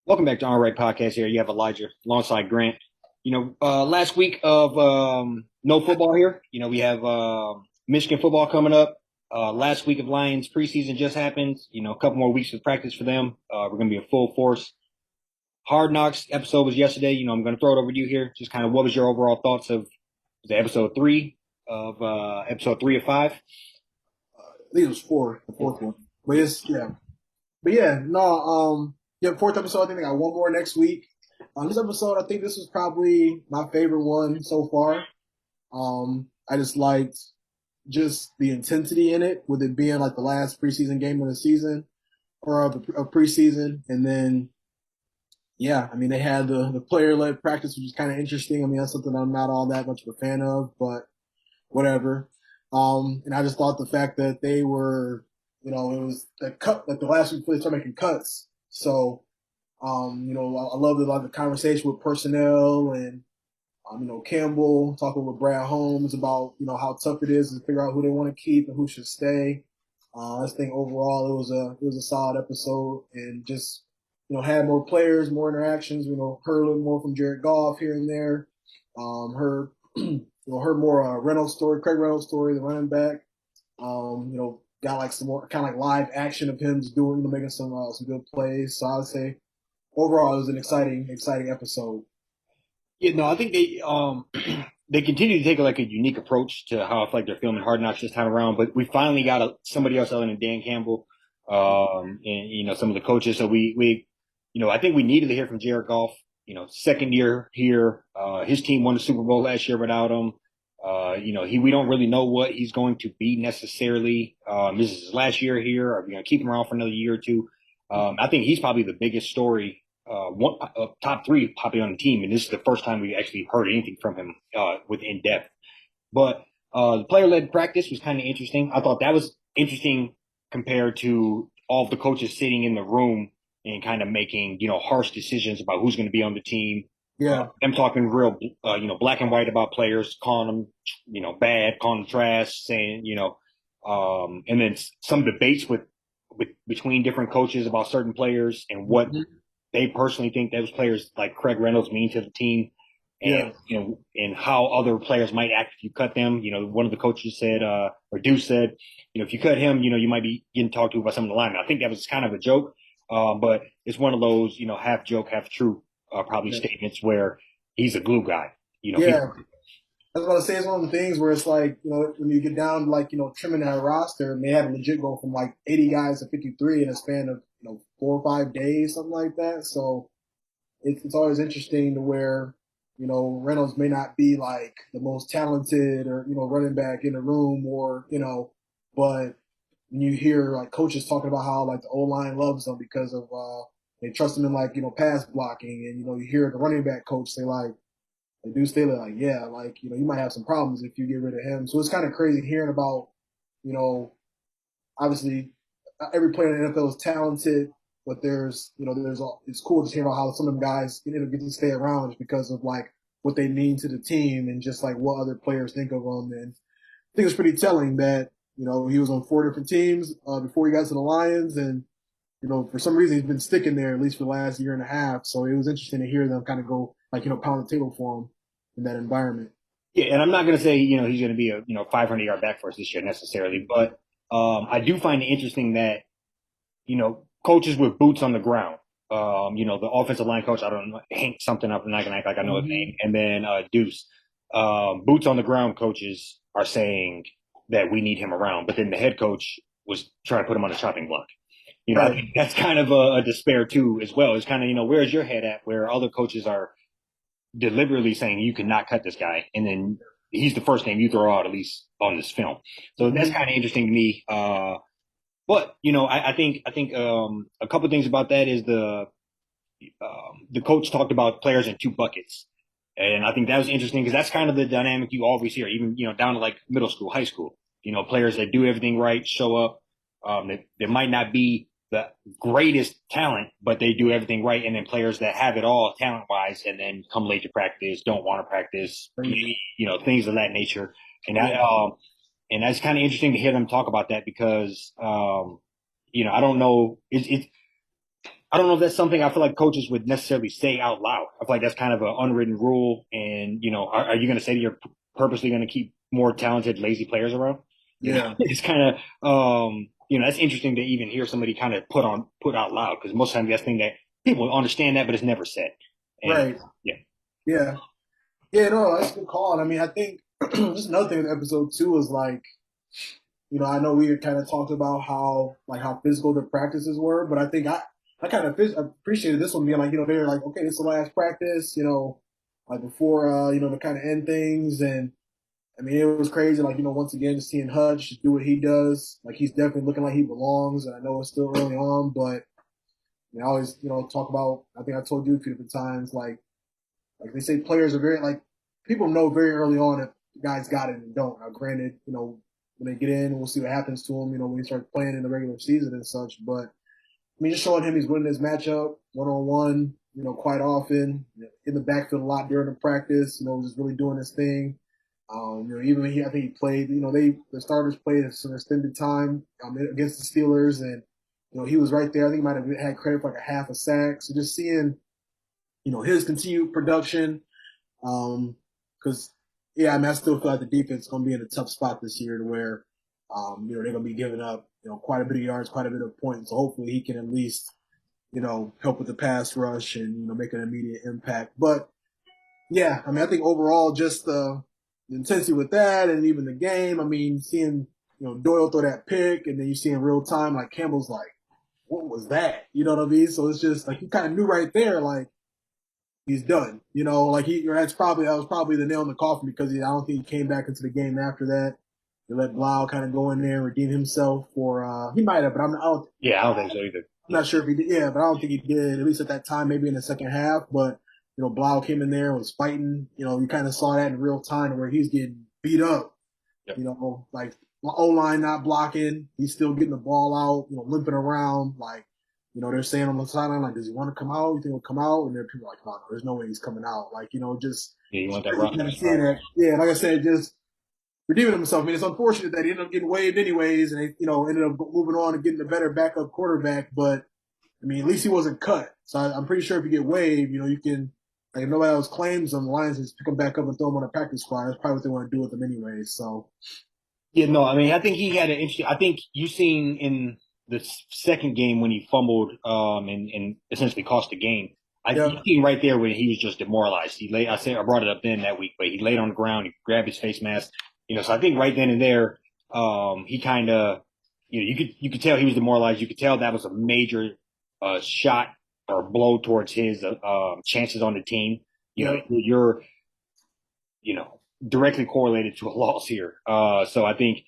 Welcome back to On Right Podcast here. You have Elijah alongside Grant. Last week of no football here. We have Michigan football coming up. Last week of Lions preseason just happened. A couple more weeks of practice for them. We're going to be a full force. Hard Knocks episode was yesterday. I'm going to throw it over to you here. Just kind of what was your overall thoughts of the episode three of five? I think it was four, the fourth one. But it's yeah. But yeah, no, yeah, fourth episode, I think they got one more next week. This episode, I think this was probably my favorite one so far. I just liked just the intensity in it, with it being like the last preseason game of the season or of preseason, and then yeah, I mean they had the player led practice, which is kind of interesting. I mean that's something I'm not all that much of a fan of, but whatever. And I just thought the fact that they were, it was the cut, like the last week before they started making cuts. So, I loved a lot of the conversation with personnel and, Campbell talking with Brad Holmes about, how tough it is to figure out who they want to keep and who should stay. I just think overall it was a solid episode and just, had more players, more interactions, heard a little more from Jared Goff here and there. Heard heard more Reynolds story, Craig Reynolds story, the running back. Got like some more kind of like live action of him just doing, making some good plays. So I would say overall it was an exciting episode. Yeah, no, I think they they continue to take like a unique approach to how I feel like they're filming Hard Knocks this time around. But we finally got somebody else other than Dan Campbell, and some of the coaches. So I think we needed to hear from Jared Goff. Second year here, his team won the Super Bowl last year without him. We don't really know what he's going to be necessarily. This is his last year here. Are we going to keep him around for another year or two? I think he's probably the biggest story, top three probably on the team, and this is the first time we actually heard anything from him with in depth. But the player led practice was kind of interesting. I thought that was interesting compared to all of the coaches sitting in the room and kind of making harsh decisions about who's going to be on the team. Yeah, Them talking real black and white about players, calling them bad, calling them trash, saying and then some debates with between different coaches about certain players and what mm-hmm. they personally think those players like Craig Reynolds mean to the team, and Yeah, and how other players might act if you cut them. One of the coaches said, or Deuce said, if you cut him, you might be getting talked to by some of the linemen. I think that was kind of a joke, but it's one of those half joke, half true probably yeah, statements where he's a glue guy. yeah. I was about to say it's one of the things where it's like, when you get down to like, trimming that roster and they have a legit go from like 80 guys to 53 in a span of, 4 or 5 days, something like that. So it's always interesting to where, Reynolds may not be like the most talented or, running back in the room or, but when you hear like coaches talking about how like the O line loves them because of, they trust them in like, pass blocking. And, you hear the running back coach say like, they do stay like, yeah, like, you might have some problems if you get rid of him. So it's kind of crazy hearing about, you know, obviously every player in the NFL is talented, but it's cool to hear about how some of them guys get to stay around just because of like what they mean to the team and just like what other players think of them. And I think it's pretty telling that, he was on 4 different teams before he got to the Lions. And, for some reason he's been sticking there at least for the last year and a half. So it was interesting to hear them kind of go like, pound the table for him in that environment. Yeah, and I'm not going to say he's going to be a 500-yard back for us this year necessarily, but I do find it interesting that coaches with boots on the ground. The offensive line coach, I don't know, Hank something up, I'm not gonna act like I know his Mm-hmm. name, and then Deuce. Boots on the ground coaches are saying that we need him around, but then the head coach was trying to put him on the chopping block. I Right. think that's kind of a despair too, as well. It's kind of where's your head at? Where other coaches are deliberately saying you cannot cut this guy, and then he's the first name you throw out at least on this film. So that's Mm-hmm. kind of interesting to me. But I think a couple of things about that is the coach talked about players in two buckets, and I think that was interesting because that's kind of the dynamic you always hear, even down to like middle school, high school. Players that do everything right, show up. They might not be the greatest talent, but they do everything right, and then players that have it all talent wise, and then come late to practice, don't want to practice, things of that nature, and that Yeah. and that's kind of interesting to hear them talk about that because I don't know. It's I don't know if that's something I feel like coaches would necessarily say out loud. I feel like that's kind of an unwritten rule. And, are you going to say that you're purposely going to keep more talented, lazy players around? Yeah. It's kind of, that's interesting to even hear somebody kind of put out loud because most times that's the thing that people understand that, but it's never said. And Right. yeah, Yeah. Yeah, no, that's a good call. And I mean, I think just another thing with episode 2 is like, I know we kind of talked about how physical the practices were, but I think I kind of appreciated this one being like, they were like, okay, this is the last practice, like before, to kind of end things. And I mean, it was crazy, like, once again, just seeing Hutch do what he does. Like, he's definitely looking like he belongs. And I know it's still early on, but I always, talk about, I think I told you a few different times, like they say players are very, like, people know very early on if guys got it and don't. Now, granted, when they get in, we'll see what happens to them, when he starts playing in the regular season and such. But I mean, just showing him he's winning his matchup one on one, quite often in the backfield a lot during the practice. Just really doing his thing. Even when I think he played. The starters played some extended time against the Steelers, and he was right there. I think he might have had credit for like a half a sack. So just seeing, his continued production, because yeah, I mean, I still feel like the defense is going to be in a tough spot this year to where, they're going to be giving up, quite a bit of yards, quite a bit of points. So hopefully he can at least, help with the pass rush and, make an immediate impact. But yeah, I mean, I think overall just the intensity with that and even the game, I mean, seeing, Doyle throw that pick and then you see in real time, like Campbell's like, what was that? You know what I mean? So it's just like, you kind of knew right there, like, he's done. Like that was probably the nail in the coffin because I don't think he came back into the game after that. They let Blau kind of go in there and redeem himself for he might have, but yeah, I don't think so either. I'm not sure if he did. Yeah, but I don't think he did. At least at that time, maybe in the second half. But Blau came in there and was fighting. You kind of saw that in real time where he's getting beat up. Yep. Like O line not blocking, he's still getting the ball out. Limping around like. They're saying on the sideline, like, does he want to come out? You think he'll come out? And then people are like, oh, no, there's no way he's coming out. Like, just Yeah, you want that rock. seeing that. Yeah, like I said, just redeeming himself. I mean, it's unfortunate that he ended up getting waived anyways, and they, ended up moving on and getting a better backup quarterback. But I mean, at least he wasn't cut. So I'm pretty sure if you get waived, you can. Like, if nobody else claims him, the Lions just pick him back up and throw him on a practice squad. That's probably what they want to do with him anyway. So Yeah, no, I mean, I think he had an interesting. I think you seen in the second game when he fumbled and essentially cost the game. yeah, You seen right there when he was just demoralized. He lay. I brought it up then that week, but he laid on the ground. He grabbed his face mask. So I think right then and there, he kind of, you could tell he was demoralized. You could tell that was a major shot or blow towards his chances on the team. yeah, You're directly correlated to a loss here. So I think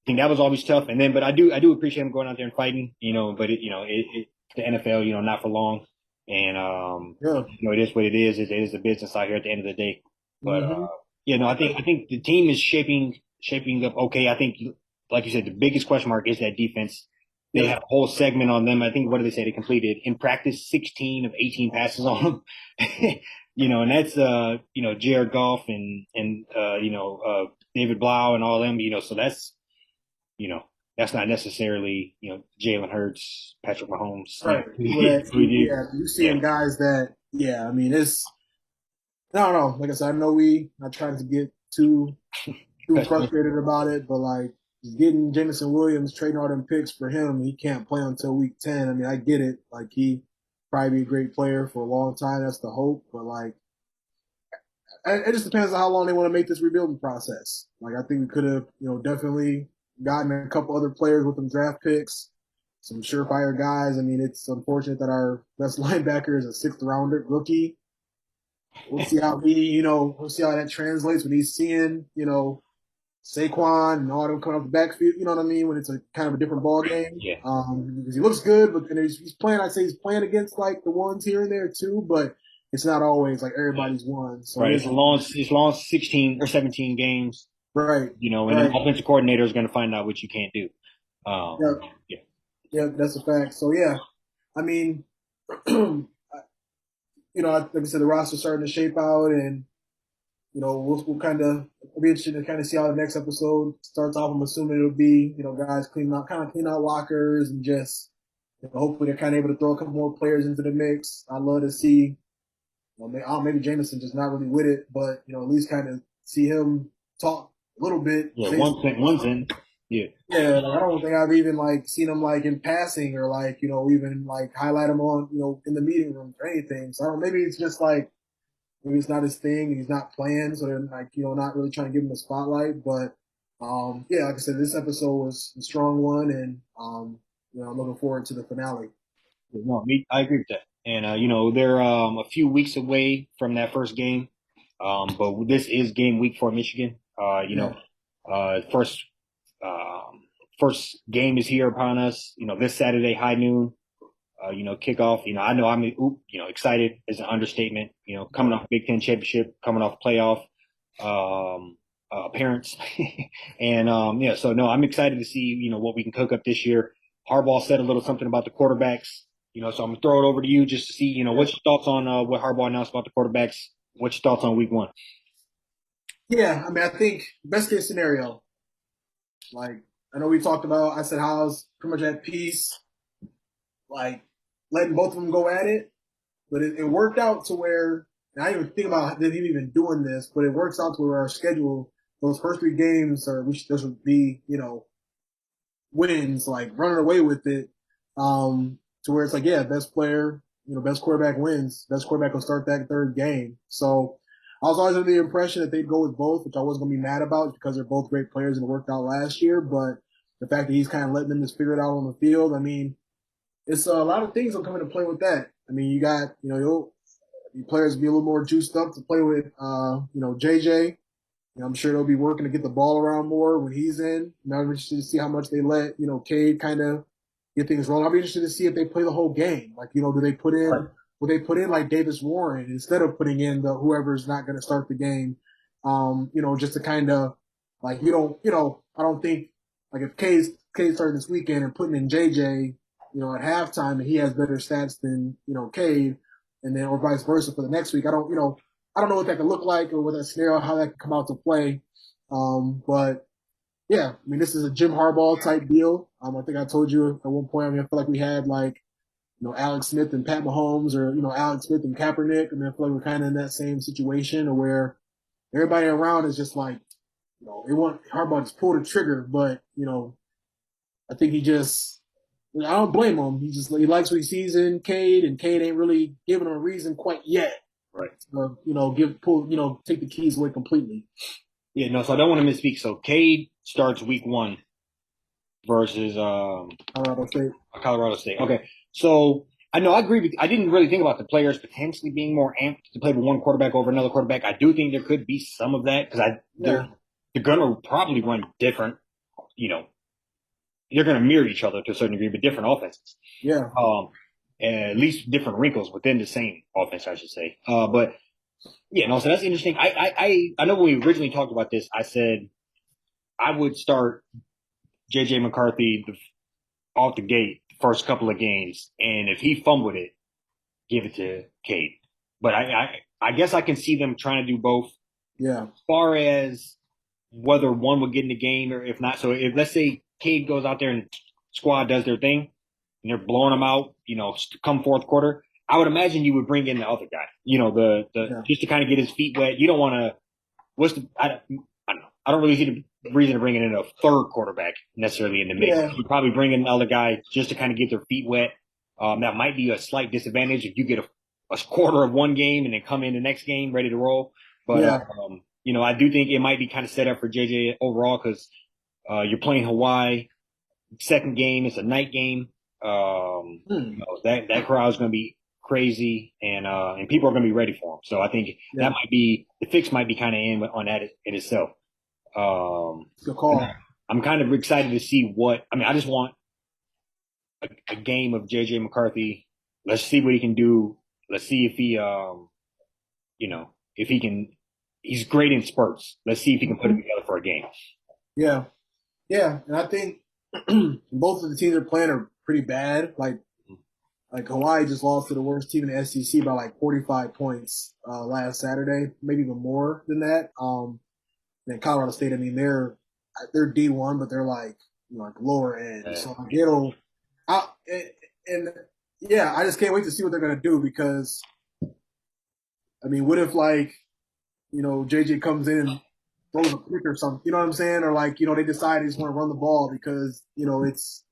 that was always tough. And then, but I do appreciate him going out there and fighting, but the NFL, not for long. And, yeah. it is what it is. It is a business out here at the end of the day. But, Mm-hmm. no, I think the team is shaping up okay. I think, like you said, the biggest question mark is that defense. They Yeah. had a whole segment on them. I think, what did they say? They completed in practice 16 of 18 passes on them. And that's Jared Goff and David Blau and all them. So you know that's not necessarily Jalen Hurts, Patrick Mahomes. Right. People that, yeah, you Yeah, seeing guys that, yeah, I mean, I don't know. Like I said, I know not trying to get too frustrated about it, but like getting Jameson Williams, trading all them picks for him, he can't play until week 10. I mean, I get it. Like, he probably be a great player for a long time. That's the hope. But like, it just depends on how long they want to make this rebuilding process. Like, I think we could have, definitely gotten a couple other players with them draft picks, some surefire guys. I mean, it's unfortunate that our best linebacker is a sixth rounder rookie. We'll see how we'll see how that translates when he's seeing, Saquon and all them coming off the backfield. You know what I mean? When it's a kind of a different ball game. yeah. Because he looks good, but and he's playing. I'd say he's playing against like the ones here and there too, but it's not always like everybody's one. So Right. It's long 16 or 17 games. right, And right. then the offensive coordinator is going to find out what you can't do. Yeah, Yeah. yeah, that's a fact. So yeah, I mean, like I said, the roster's starting to shape out, and we'll kind of be interested to kind of see how the next episode starts off. I'm assuming it'll be guys clean out lockers and just hopefully they're kind of able to throw a couple more players into the mix. I'd love to see, maybe Jameson just not really with it, but at least kind of see him talk a little bit. Yeah, Say, one's in. Yeah. yeah, like I don't think I've even like seen him like in passing or like even like highlight him on in the meeting rooms or anything. So I don't. Maybe it's just like maybe it's not his thing and he's not playing, so they're like not really trying to give him the spotlight. But yeah, like I said, this episode was a strong one, and I'm looking forward to the finale. No, I agree with that. And they're a few weeks away from that first game. But this is game week for Michigan. Yeah, First first game is here upon us. This Saturday, high noon. Kickoff. I know I'm excited is an understatement. Coming off Big Ten championship, coming off playoff appearance, and yeah. So no, I'm excited to see what we can cook up this year. Harbaugh said a little something about the quarterbacks. So I'm gonna throw it over to you just to see what's your thoughts on what Harbaugh announced about the quarterbacks. What's your thoughts on week one? yeah. I mean, I think best case scenario, like I know we talked about. I said how I was pretty much at peace, like letting both of them go at it. But it worked out to where and I didn't even think about them even doing this, but it works out to where our schedule, those first three games are this would be, wins, like running away with it. To where it's like, yeah, best player, best quarterback wins. Best quarterback will start that third game. So I was always under the impression that they'd go with both, which I wasn't gonna be mad about because they're both great players and it worked out last year. But the fact that he's kind of letting them just figure it out on the field, I mean, it's a lot of things will come into play with that. I mean, you got, the players be a little more juiced up to play with, JJ. I'm sure they'll be working to get the ball around more when he's in. I'm interested to see how much they let, Cade kind of get things rolling. I'll be interested to see if they play the whole game. Like, do they put in, will they put in like Davis Warren instead of putting in the whoever's not going to start the game? Just to kind of like, I don't think like if Cade started this weekend and putting in JJ, at halftime and he has better stats than, Cade and then, or vice versa for the next week. I don't know what that could look like or what that scenario, how that could come out to play. But yeah, I mean, this is a Jim Harbaugh type deal. I think I told you at one point, I mean, I feel like we had like, Alex Smith and Pat Mahomes or, Alex Smith and Kaepernick. I mean, I feel like we're kind of in that same situation where everybody around is just like, they want Harbaugh to pull the trigger, but, I think he just, I don't blame him. He likes what he sees in Cade, and Cade ain't really giving him a reason quite yet. Right. Take the keys away completely. Yeah. No. So I don't want to misspeak. So Cade starts week one versus Colorado State. Colorado State. Okay. So I know I agree with I didn't really think about the players potentially being more amped to play with one quarterback over another quarterback. I do think there could be some of that because they're gonna probably run different, you know, they're gonna mirror each other to a certain degree, but different offenses. Yeah. And at least different wrinkles within the same offense, I should say. But yeah, no, so that's interesting. I know when we originally talked about this, I said I would start JJ McCarthy off the gate the first couple of games, and if he fumbled it, give it to Cade. But I guess I can see them trying to do both. Yeah. As far as whether one would get in the game or if not, so if let's say Cade goes out there and squad does their thing and they're blowing them out, come fourth quarter, I would imagine you would bring in the other guy, just to kind of get his feet wet. You don't want to. I don't know. I don't really see the reason to bring in a third quarterback necessarily in the mix. Yeah. You probably bring in another guy just to kind of get their feet wet. That might be a slight disadvantage if you get a quarter of one game and then come in the next game ready to roll. But I do think it might be kind of set up for JJ overall because you're playing Hawaii. Second game, it's a night game. That crowd's going to be crazy, and people are going to be ready for him. So I think that might be the fix. Might be kind of in on that in itself. Good call. I'm kind of excited to see what. I mean, I just want a game of JJ McCarthy. Let's see what he can do. Let's see if he, if he can. He's great in spurts. Let's see if he can put it together for a game. Yeah, yeah, and I think both of the teams they're playing are pretty bad. Like Hawaii just lost to the worst team in the SEC by like 45 points last Saturday, maybe even more than that. And Colorado State, I mean, they're D1, but they're like like lower end. So and yeah, I just can't wait to see what they're gonna do because I mean, what if like JJ comes in and throws a pick or something, you know what I'm saying? Or like they decide they just want to run the ball because it's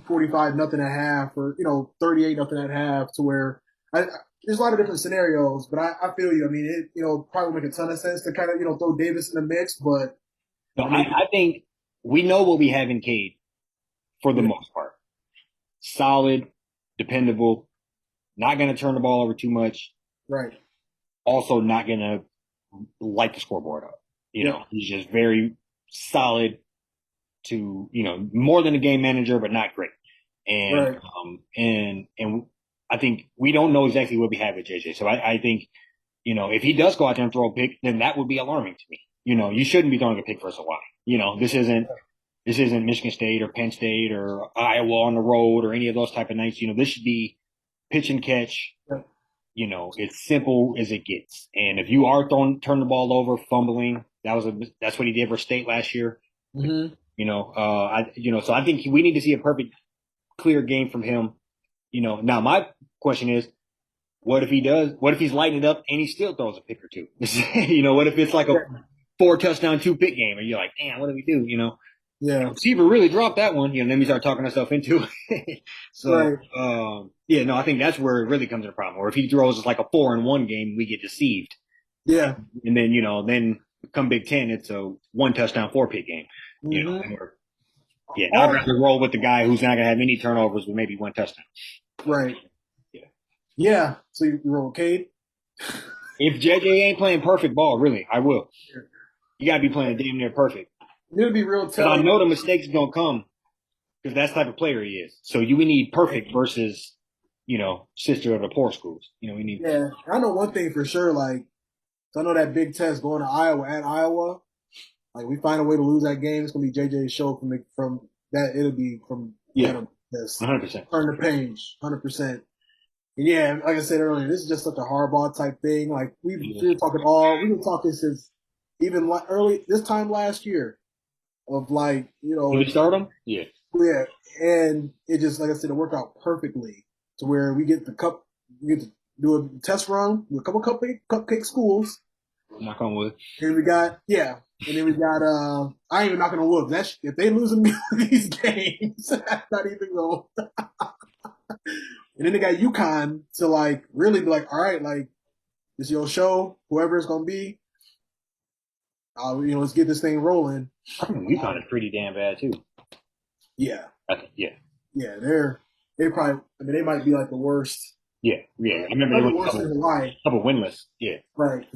45 nothing at half or 38 nothing at half to where there's a lot of different scenarios, but I feel you. I mean, it probably make a ton of sense to kind of throw Davis in the mix, but No, I mean, I think we know what we have in Cade for the yeah, most part. Solid, dependable, not going to turn the ball over too much. right, Also, not going to light the scoreboard up. yeah, He's just very solid to more than a game manager, but not great. And right, and I think we don't know exactly what we have with JJ. So I think if he does go out there and throw a pick, then that would be alarming to me. You shouldn't be throwing a pick versus Hawaii. This isn't Michigan State or Penn State or Iowa on the road or any of those type of nights. This should be pitch and catch. yeah. It's simple as it gets. And if you are turn the ball over, fumbling, that's what he did for State last year. Mm-hmm. So I think we need to see a perfect, clear game from him. Now my question is, what if he does? What if he's lighting it up and he still throws a pick or two? What if it's like a 4 touchdown, 2 pick game, and you're like, damn, what do we do? Yeah, Receiver really dropped that one. Then we start talking ourselves into it. So, right, yeah, no, I think that's where it really comes in a problem. Or if he throws us like a 4-1 game, we get deceived. yeah, And then, then come Big Ten, it's a 1 touchdown, 4 pick game. mm-hmm. Yeah, I'd rather roll with the guy who's not going to have any turnovers with maybe 1 touchdown. Right, Yeah. yeah. So you roll Cade? If JJ ain't playing perfect ball, really, I will. You got to be playing damn near perfect. It'll be real Because telling. I know the mistakes are going to come because that's the type of player he is. So we need perfect versus, sister of the poor schools. We need. Yeah, I know one thing for sure. Like, I know that big test going to Iowa at Iowa. Like, we find a way to lose that game, it's gonna be JJ's show from that. It'll be from Yeah, just 100%. turn the page, 100%. And yeah, like I said earlier, this is just such a hardball type thing. Like we were talking since even like early this time last year of like Can we start him? Yeah. yeah, and it just like I said, it worked out perfectly to where we get we get to do a test run with a couple cupcake schools. Knock on wood. And we got and then we got I ain't even not gonna look. That's if they losing these games, not even go. And then they got UConn to like really be like, all right, like this your show, whoever it's gonna be. Let's get this thing rolling. I think UConn is pretty damn bad too. Yeah, Yeah. yeah, they probably. I mean, they might be like the worst. Yeah. I remember they The were worst in Hawaii. couple winless. Yeah. Right.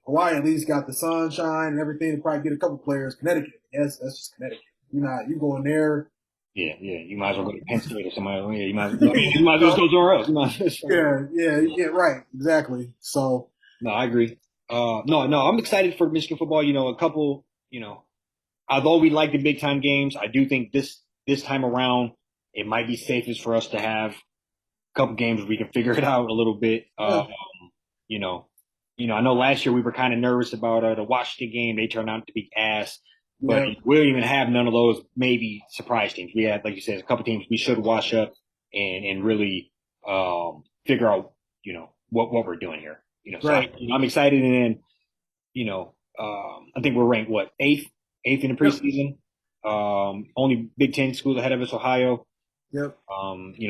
Hawaii at least got the sunshine and everything to probably get a couple players. Connecticut, yes, that's just Connecticut. You go in there. Yeah. You might as well go to Penn State or somewhere. Yeah, you might as well go somewhere else. Yeah, right, exactly. So No, I agree. No, I'm excited for Michigan football. A couple, although we like the big time games, I do think this time around it might be safest for us to have a couple games where we can figure it out a little bit. You know, I know last year we were kind of nervous about the Washington game. They turned out to be ass, but we don't even have none of those maybe surprise teams. We had, like you said, a couple teams we should wash up and really figure out, what we're doing here. So right. I'm excited, and then, I think we're ranked eighth in the preseason. Only Big Ten schools ahead of us, Ohio. Yep.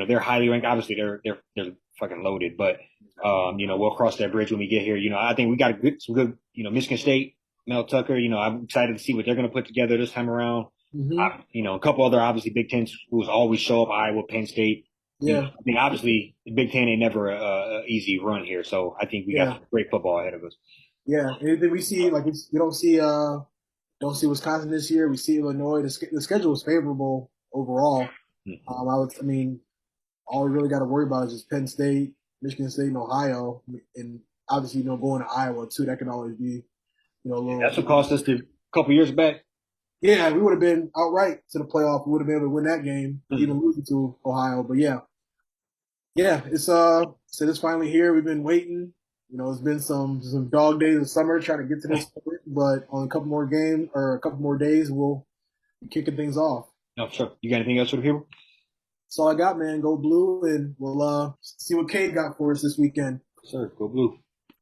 They're highly ranked. Obviously, they're fucking loaded, but we'll cross that bridge when we get here. I think we got some good, Michigan State, Mel Tucker. I'm excited to see what they're going to put together this time around. Mm-hmm. A couple other obviously Big Ten schools always show up. Iowa, Penn State. Yeah. I think obviously the Big Ten ain't never a easy run here, so I think we got some great football ahead of us. Yeah. And then we see we don't see Wisconsin this year. We see Illinois. The schedule is favorable overall. Mm-hmm. All we really got to worry about is just Penn State, Michigan State, and Ohio, and obviously going to Iowa too. That can always be a little. That's what cost us a couple years back. Yeah, we would have been outright to the playoff. We would have been able to win that game, even losing to Ohio. But yeah, it's so it's finally here. We've been waiting. It's been some dog days of summer trying to get to this point, but on a couple more games or a couple more days, we'll be kicking things off. No, sure. You got anything else for the people? That's all I got, man. Go blue, and we'll see what Cade got for us this weekend. Sir, go blue.